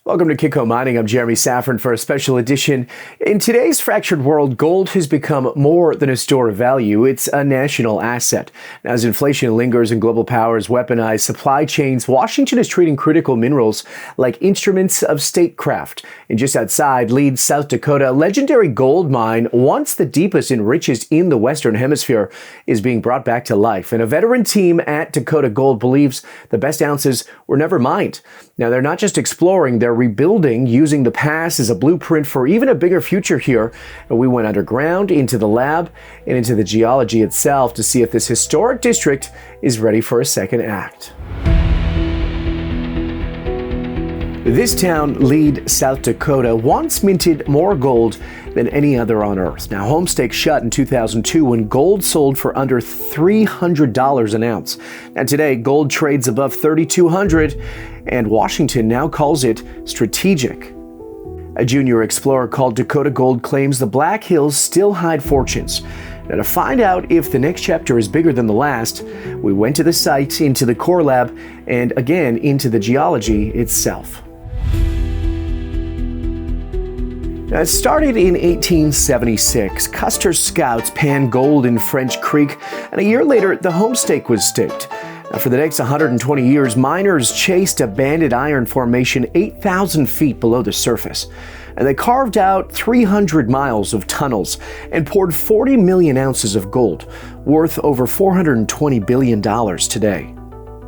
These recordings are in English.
Welcome to Kitco Mining. I'm Jeremy Szafron for a special edition. In today's fractured world, gold has become more than a store of value. It's a national asset. Now, as inflation lingers and global powers weaponize supply chains, Washington is treating critical minerals like instruments of statecraft. And just outside Leeds, South Dakota, a legendary gold mine, once the deepest and richest in the Western Hemisphere, is being brought back to life. And a veteran team at Dakota Gold believes the best ounces were never mined. Now, they're not just exploring, they're rebuilding, using the past as a blueprint for even a bigger future here. And we went underground, into the lab, and into the geology itself to see if this historic district is ready for a second act. This town, Leeds, South Dakota, once minted more gold than any other on Earth. Now, Homestake shut in 2002 when gold sold for under $300 an ounce. Now, today, gold trades above $3,200, and Washington now calls it strategic. A junior explorer called Dakota Gold claims the Black Hills still hide fortunes. Now, to find out if the next chapter is bigger than the last, we went to the site, into the core lab, and again into the geology itself. Now, it started in 1876. Custer's scouts panned gold in French Creek, and a year later, the Homestake was staked. Now, for the next 120 years, miners chased a banded iron formation 8,000 feet below the surface. And they carved out 300 miles of tunnels and poured 40 million ounces of gold, worth over $420 billion today.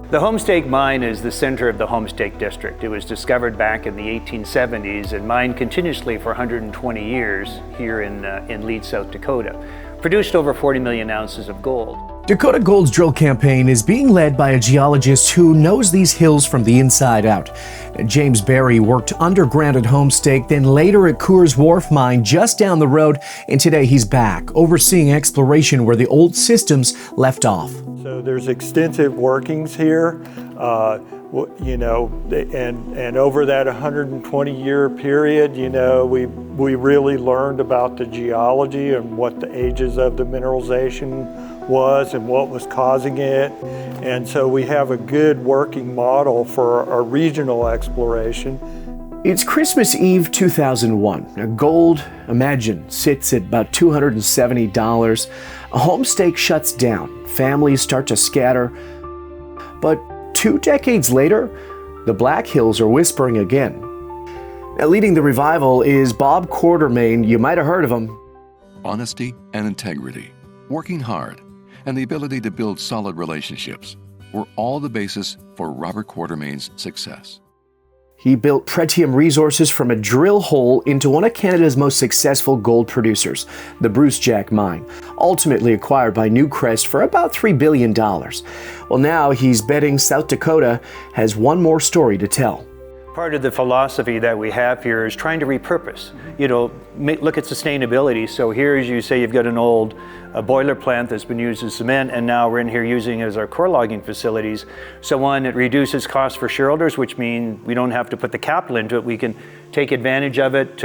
The Homestake Mine is the center of the Homestake District. It was discovered back in the 1870s and mined continuously for 120 years here in Leeds, South Dakota. Produced over 40 million ounces of gold. Dakota Gold's drill campaign is being led by a geologist who knows these hills from the inside out. James Berry worked underground at Homestake, then later at Coors Wharf Mine just down the road, and today he's back, overseeing exploration where the old systems left off. So there's extensive workings here, and over that 120-year period, we really learned about the geology and what the ages of the mineralization was and what was causing it. And so we have a good working model for our regional exploration. It's Christmas Eve 2001. Now, gold, imagine, sits at about $270. A Homestake shuts down. Families start to scatter. But 2 decades later, the Black Hills are whispering again. Now, leading the revival is Bob Quartermain. You might have heard of him. Honesty and integrity, working hard, and the ability to build solid relationships were all the basis for Robert Quartermain's success. He built Pretium Resources from a drill hole into one of Canada's most successful gold producers, the Brucejack Mine, ultimately acquired by Newcrest for about $3 billion. Well, now he's betting South Dakota has one more story to tell. Part of the philosophy that we have here is trying to repurpose. Look at sustainability. So here, as you say, you've got an old boiler plant that's been used as cement, and now we're in here using it as our core logging facilities. So one, it reduces costs for shareholders, which means we don't have to put the capital into it. We can take advantage of it.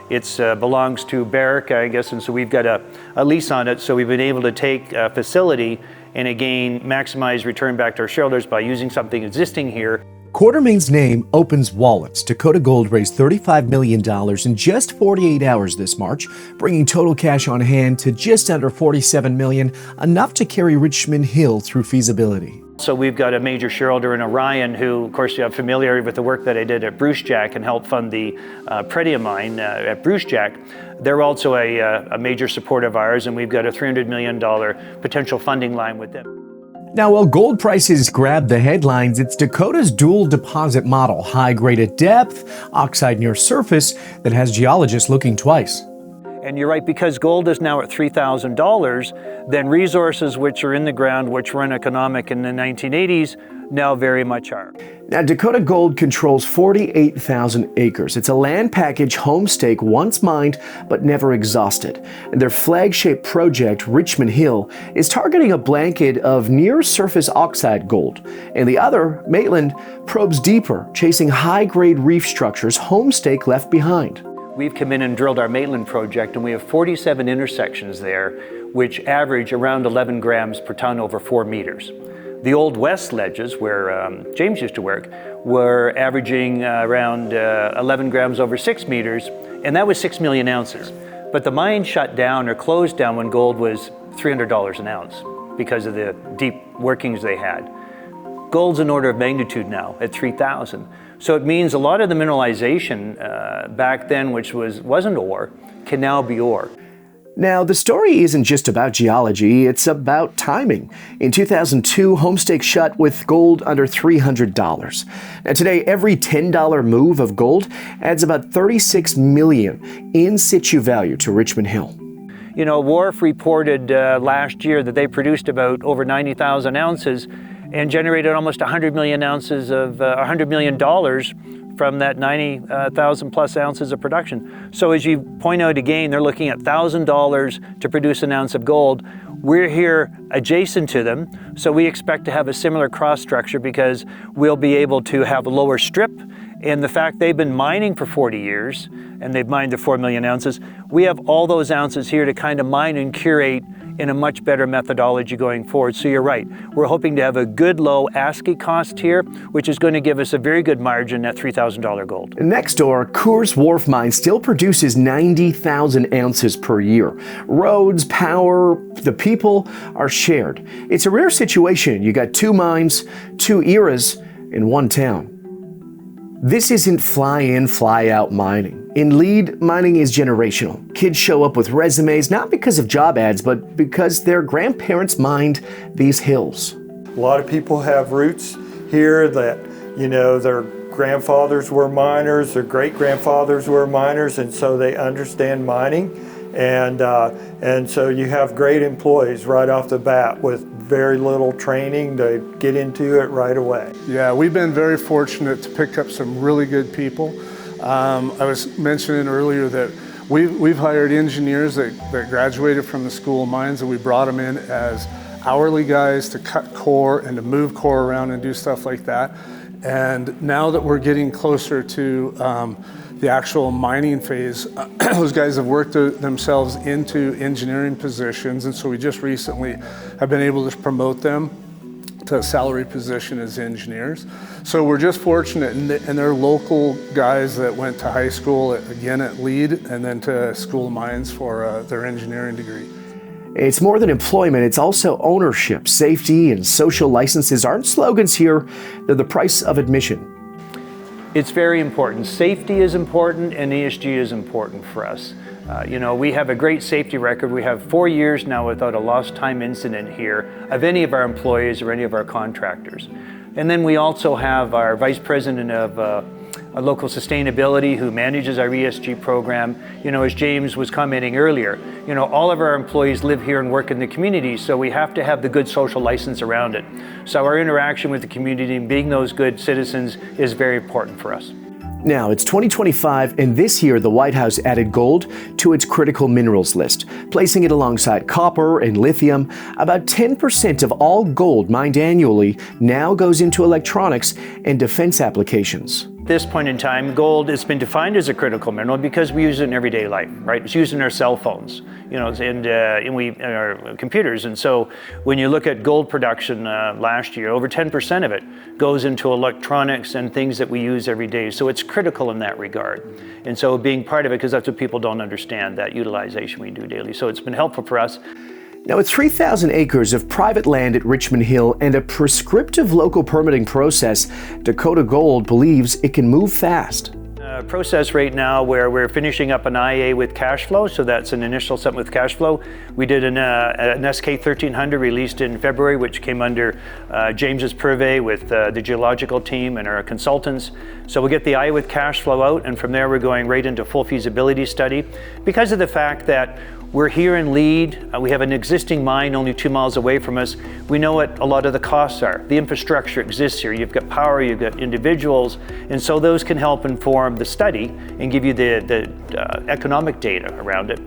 It belongs to Barrick, I guess, and so we've got a lease on it. So we've been able to take a facility and again maximize return back to our shareholders by using something existing here. Quartermain's name opens wallets. Dakota Gold raised $35 million in just 48 hours this March, bringing total cash on hand to just under $47 million, enough to carry Richmond Hill through feasibility. So we've got a major shareholder in Orion who, of course, you have familiarity with the work that I did at Brucejack and helped fund the Pretium mine at Brucejack. They're also a major supporter of ours, and we've got a $300 million potential funding line with them. Now, while gold prices grab the headlines, it's Dakota's dual deposit model, high grade at depth, oxide near surface, that has geologists looking twice. And you're right, because gold is now at $3,000, then resources which are in the ground, which were uneconomic in the 1980s, now very much are. Now, Dakota Gold controls 48,000 acres. It's a land package Homestake once mined but never exhausted. And their flagship project, Richmond Hill, is targeting a blanket of near-surface oxide gold. And the other, Maitland, probes deeper, chasing high-grade reef structures Homestake left behind. We've come in and drilled our Maitland project, and we have 47 intersections there, which average around 11 grams per ton over 4 meters. The old west ledges, where James used to work, were averaging around 11 grams over 6 meters, and that was 6 million ounces. But the mine shut down or closed down when gold was $300 an ounce because of the deep workings they had. Gold's an order of magnitude now at 3,000. So it means a lot of the mineralization back then, which wasn't ore, can now be ore. Now, the story isn't just about geology, it's about timing. In 2002, Homestake shut with gold under $300. Now today, every $10 move of gold adds about $36 million in situ value to Richmond Hill. You know, Wharf reported last year that they produced about over 90,000 ounces and generated almost 100 million ounces of $100 million from that 90,000 plus ounces of production. So as you point out again, they're looking at $1,000 to produce an ounce of gold. We're here adjacent to them, so we expect to have a similar cross structure because we'll be able to have a lower strip. And the fact they've been mining for 40 years and they've mined the 4 million ounces, we have all those ounces here to kind of mine and curate in a much better methodology going forward. So you're right, we're hoping to have a good low ASCII cost here, which is going to give us a very good margin at $3,000 gold. Next door, Coors Wharf Mine still produces 90,000 ounces per year. Roads, power, the people are shared. It's a rare situation. You got two mines, two eras in one town. This isn't fly-in, fly-out mining. In Lead, mining is generational. Kids show up with resumes not because of job ads, but because their grandparents mined these hills. A lot of people have roots here that, you know, their grandfathers were miners, their great-grandfathers were miners, and so they understand mining. And so you have great employees right off the bat with very little training. They get into it right away. Yeah, we've been very fortunate to pick up some really good people. I was mentioning earlier that we've hired engineers that graduated from the School of Mines, and we brought them in as hourly guys to cut core and to move core around and do stuff like that. And now that we're getting closer to the actual mining phase, those guys have worked themselves into engineering positions, and so we just recently have been able to promote them to a salary position as engineers. So we're just fortunate, and they're local guys that went to high school, again at Lead, and then to School of Mines for their engineering degree. It's more than employment, it's also ownership. Safety and social licenses aren't slogans here, they're the price of admission. It's very important. Safety is important and ESG is important for us. You know, we have a great safety record. We have 4 years now without a lost time incident here of any of our employees or any of our contractors. And then we also have our Vice President of local sustainability who manages our ESG program. You know, as James was commenting earlier, you know, all of our employees live here and work in the community, so we have to have the good social license around it. So our interaction with the community and being those good citizens is very important for us. Now, it's 2025, and this year the White House added gold to its critical minerals list, placing it alongside copper and lithium. About 10% of all gold mined annually now goes into electronics and defense applications. At this point in time, gold has been defined as a critical mineral because we use it in everyday life, right? It's used in our cell phones, you know, and in our computers. And so when you look at gold production last year, over 10% of it goes into electronics and things that we use every day. So it's critical in that regard. And so being part of it, because that's what people don't understand, that utilization we do daily. So it's been helpful for us. Now, with 3,000 acres of private land at Richmond Hill and a prescriptive local permitting process, Dakota Gold believes it can move fast. Process right now where we're finishing up an IA with cash flow, so that's an initial something with cash flow. We did an SK 1300 released in February, which came under James's purvey with the geological team and our consultants. So we'll get the IA with cash flow out, and from there we're going right into full feasibility study. Because of the fact that we're here in Lead, we have an existing mine only 2 miles away from us. We know what a lot of the costs are. The infrastructure exists here. You've got power, you've got individuals, and so those can help inform the study and give you the economic data around it.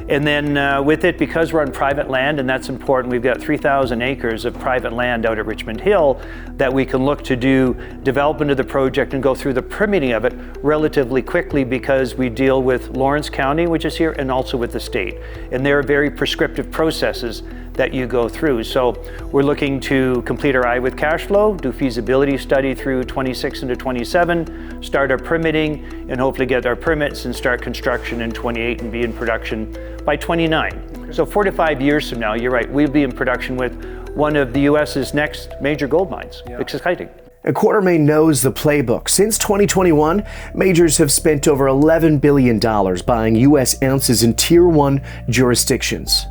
And then with it, because we're on private land, and that's important, we've got 3,000 acres of private land out at Richmond Hill that we can look to do development of the project and go through the permitting of it relatively quickly because we deal with Lawrence County, which is here, and also with the state. And there are very prescriptive processes that you go through. So we're looking to complete our eye with cash flow, do feasibility study through 26 into 27, start our permitting, and hopefully get our permits and start construction in 28 and be in production by 29. So 4 to 5 years from now, you're right, we'll be in production with one of the US's next major gold mines. It's exciting. And Quartermain knows the playbook. Since 2021, majors have spent over $11 billion buying U.S. ounces in Tier 1 jurisdictions.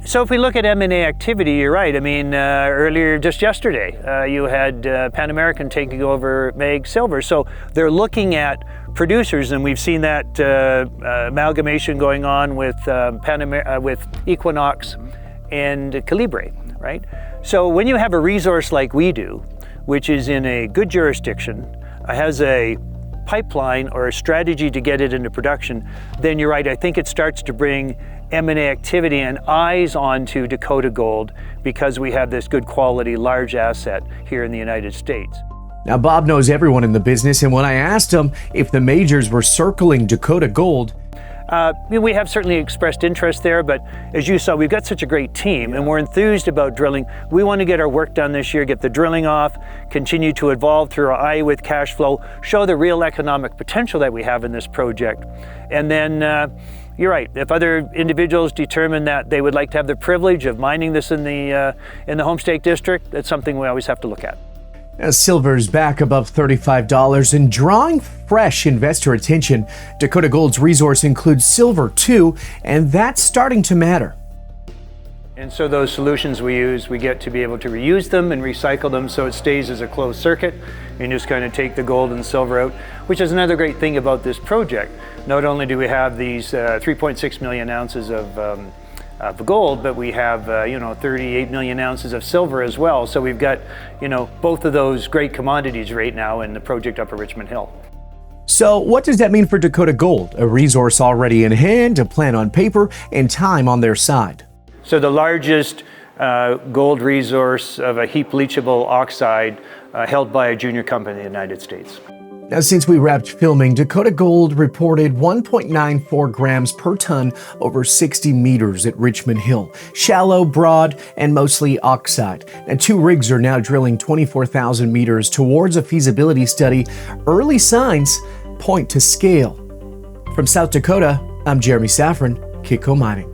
So if we look at M&A activity, you're right. I mean, earlier, just yesterday, you had Pan American taking over Mag Silver. So they're looking at producers, and we've seen that amalgamation going on with with Equinox and Calibre, right? So when you have a resource like we do, which is in a good jurisdiction, has a pipeline or a strategy to get it into production, then you're right, I think it starts to bring M&A activity and eyes onto Dakota Gold because we have this good quality, large asset here in the United States. Now, Bob knows everyone in the business, and when I asked him if the majors were circling Dakota Gold, we have certainly expressed interest there, but as you saw, we've got such a great team and we're enthused about drilling. We want to get our work done this year, get the drilling off, continue to evolve through our eye with cash flow, show the real economic potential that we have in this project. And then, you're right, if other individuals determine that they would like to have the privilege of mining this in the Homestake District, that's something we always have to look at. As silver's back above $35 and drawing fresh investor attention, Dakota Gold's resource includes silver too, and that's starting to matter. And so those solutions we use, we get to be able to reuse them and recycle them so it stays as a closed circuit. You just kind of take the gold and silver out, which is another great thing about this project. Not only do we have these 3.6 million ounces of gold, but we have 38 million ounces of silver as well. So we've got both of those great commodities right now in the project up at Richmond Hill. So what does that mean for Dakota Gold? A resource already in hand, a plan on paper, and time on their side. So the largest gold resource of a heap leachable oxide held by a junior company in the United States. Now, since we wrapped filming, Dakota Gold reported 1.94 grams per ton over 60 meters at Richmond Hill. Shallow, broad, and mostly oxide. And 2 rigs are now drilling 24,000 meters towards a feasibility study. Early signs point to scale. From South Dakota, I'm Jeremy Szafron, Kitco Mining.